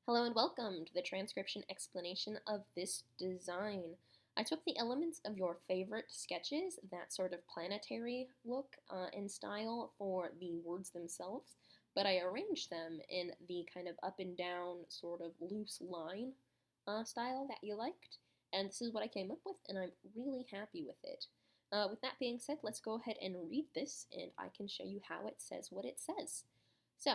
Hello and welcome to the transcription explanation of this design. I took the elements of your favorite sketches, that sort of planetary look and style for the words themselves, but I arranged them in the kind of up and down sort of loose line style that you liked, and this is what I came up with, and I'm really happy with it. With that being said, let's go ahead and read this, and I can show you how it says what it says. So,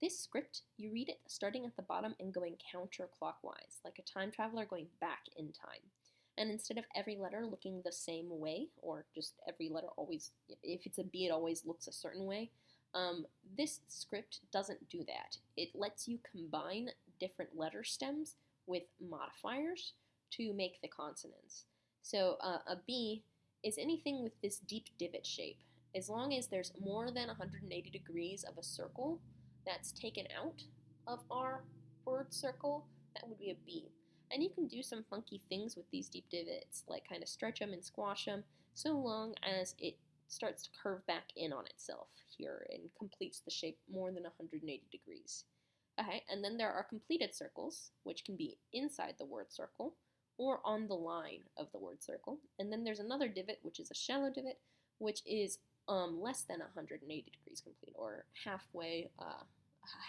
this script, you read it starting at the bottom and going counterclockwise, like a time traveler going back in time. And instead of every letter looking the same way, or just every letter always, if it's a B, it always looks a certain way, this script doesn't do that. It lets you combine different letter stems with modifiers to make the consonants. So a B is anything with this deep divot shape. As long as there's more than 180 degrees of a circle that's taken out of our word circle, that would be a B. And you can do some funky things with these deep divots, like kind of stretch them and squash them, so long as it starts to curve back in on itself here and completes the shape more than 180 degrees. Okay, and then there are completed circles, which can be inside the word circle or on the line of the word circle. And then there's another divot, which is a shallow divot, which is less than 180 degrees complete, or halfway,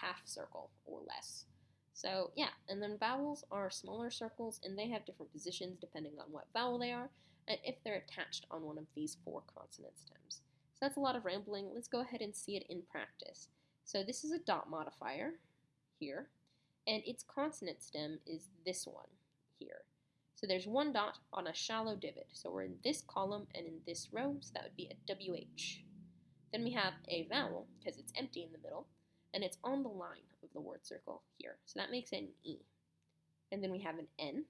half circle or less. So yeah, and then vowels are smaller circles, and they have different positions depending on what vowel they are, and if they're attached on one of these 4 consonant stems. So that's a lot of rambling. Let's go ahead and see it in practice. So this is a dot modifier here, and its consonant stem is this one here. So there's one dot on a shallow divot. So we're in this column and in this row, so that would be a WH. Then we have a vowel, because it's empty in the middle, and it's on the line of the word circle here. So that makes it an E. And then we have an N.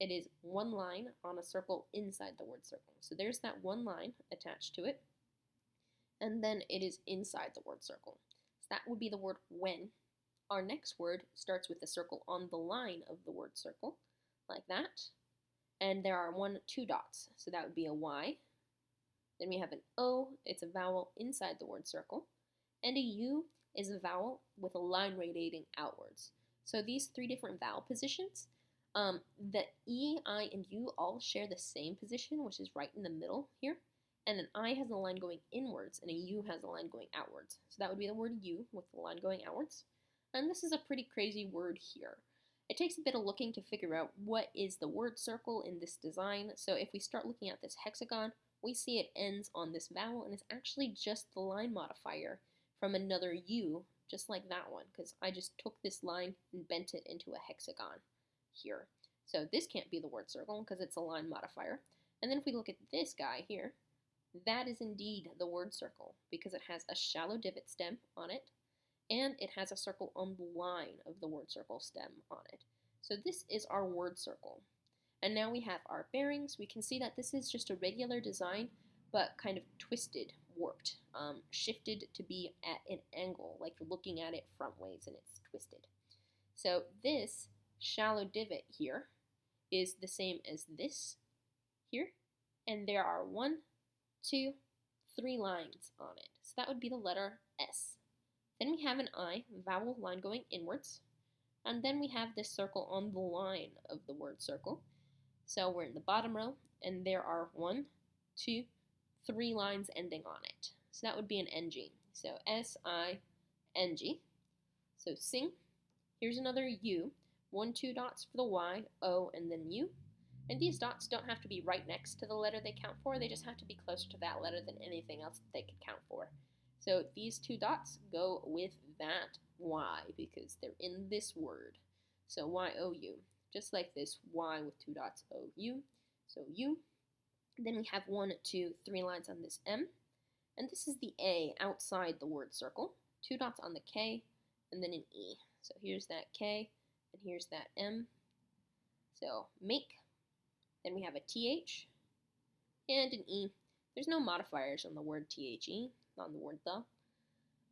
It is one line on a circle inside the word circle. So there's that one line attached to it. And then it is inside the word circle. So that would be the word when. Our next word starts with a circle on the line of the word circle, like that. And there are 2 dots, so that would be a Y. Then we have an O, it's a vowel inside the word circle. And a U is a vowel with a line radiating outwards. So these 3 different vowel positions, the E, I, and U all share the same position, which is right in the middle here. And an I has a line going inwards, and a U has a line going outwards. So that would be the word U with the line going outwards. And this is a pretty crazy word here. It takes a bit of looking to figure out what is the word circle in this design. So if we start looking at this hexagon, we see it ends on this vowel, and it's actually just the line modifier from another U, just like that one, because I just took this line and bent it into a hexagon here. So this can't be the word circle because it's a line modifier. And then if we look at this guy here, that is indeed the word circle because it has a shallow divot stem on it, and it has a circle on the line of the word circle stem on it. So this is our word circle. And now we have our bearings. We can see that this is just a regular design, but kind of twisted, warped, shifted to be at an angle, like you're looking at it front ways and it's twisted. So this shallow divot here is the same as this here, and there are 1, 2, 3 lines on it. So that would be the letter S. Then we have an I, vowel line going inwards, and then we have this circle on the line of the word circle. So we're in the bottom row, and there are 1, 2, 3 lines ending on it. So that would be an NG. So S-I-N-G. So sing. Here's another U. 1, 2 dots for the Y, O, and then U. And these dots don't have to be right next to the letter they count for. They just have to be closer to that letter than anything else that they could count for. So these 2 dots go with that Y because they're in this word. So Y-O-U. Just like this, Y with 2 dots, O-U. So U. Then we have 1, 2, 3 lines on this M. And this is the A outside the word circle. 2 dots on the K, and then an E. So here's that K, and here's that M. So make. Then we have a TH, and an E. There's no modifiers on the word THE, on the word the.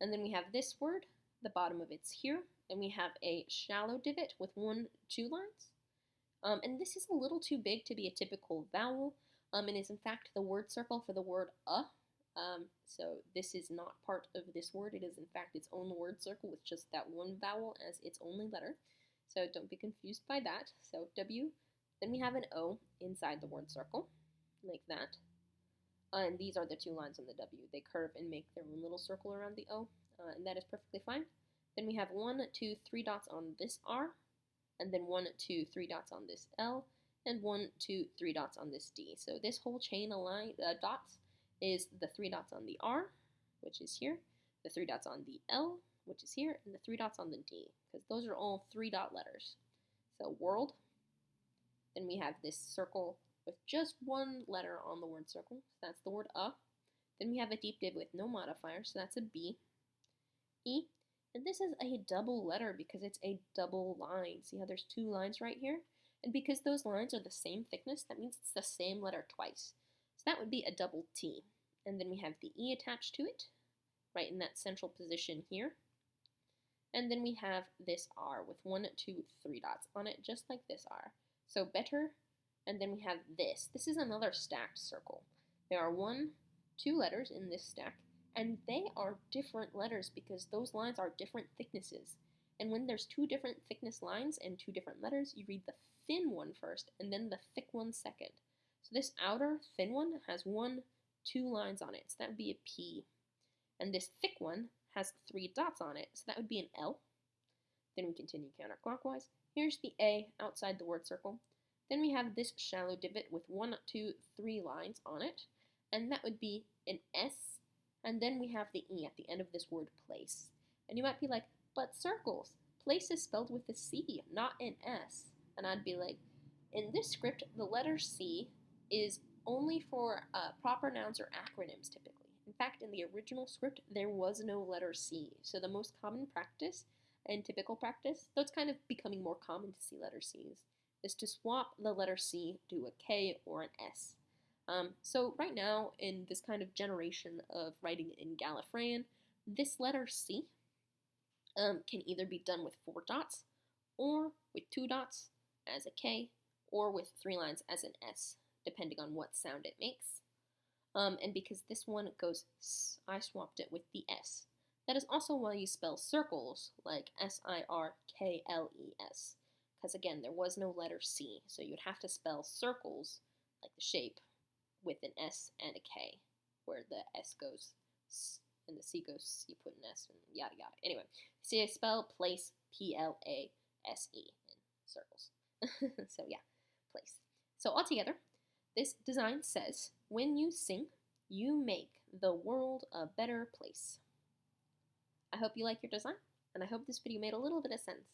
And then we have this word, the bottom of it's here, and we have a shallow divot with 1, 2 lines. And this is a little too big to be a typical vowel. It is in fact the word circle for the word so this is not part of this word. It is in fact its own word circle with just that one vowel as its only letter. so don't be confused by that. So W, then we have an O inside the word circle, like that. And these are the two lines on the W. They curve and make their own little circle around the O, and that is perfectly fine. Then we have 1, 2, 3 dots on this R, and then 1, 2, 3 dots on this L, and 1, 2, 3 dots on this D. So this whole chain of dots is the 3 dots on the R, which is here, the 3 dots on the L, which is here, and the 3 dots on the D, because those are all 3-dot letters. So world, then we have this circle with just one letter on the word circle, so that's the word a. Then we have a deep div with no modifier, so that's a B. E, and this is a double letter because it's a double line. See how there's 2 lines right here? And because those lines are the same thickness, that means it's the same letter twice. So that would be a double T. And then we have the E attached to it, right in that central position here. And then we have this R with 1, 2, 3 dots on it, just like this R. So better, and then we have this. This is another stacked circle. There are 1, 2 letters in this stack, and they are different letters because those lines are different thicknesses. And when there's 2 different thickness lines and 2 different letters, you read the thin one first and then the thick one second. So this outer thin one has 1, 2 lines on it, so that would be a P. And this thick one has 3 dots on it, so that would be an L. Then we continue counterclockwise. Here's the A outside the word circle. Then we have this shallow divot with 1, 2, 3 lines on it, and that would be an S. And then we have the E at the end of this word place. And you might be like, but Sirkles, place is spelled with a C, not an S. And I'd be like, in this script, the letter C is only for proper nouns or acronyms typically. In fact, in the original script, there was no letter C. So the most common practice and typical practice, though it's kind of becoming more common to see letter C's, is to swap the letter C to a K or an S. So right now, in this kind of generation of writing in Gallifreyan, this letter C can either be done with 4 dots, or with 2 dots as a K, or with 3 lines as an S, depending on what sound it makes. And because this one goes S, I swapped it with the S. That is also why you spell Sirkles like S-I-R-K-L-E-S, because again, there was no letter C, so you'd have to spell Sirkles, like the shape, with an S and a K, where the S goes S and the C goes S, you put an S and yada yada. Anyway, see, I spell place P-L-A-S-E in Sirkles. So yeah, place. So altogether, this design says, when you sing, you make the world a better place. I hope you like your design, and I hope this video made a little bit of sense.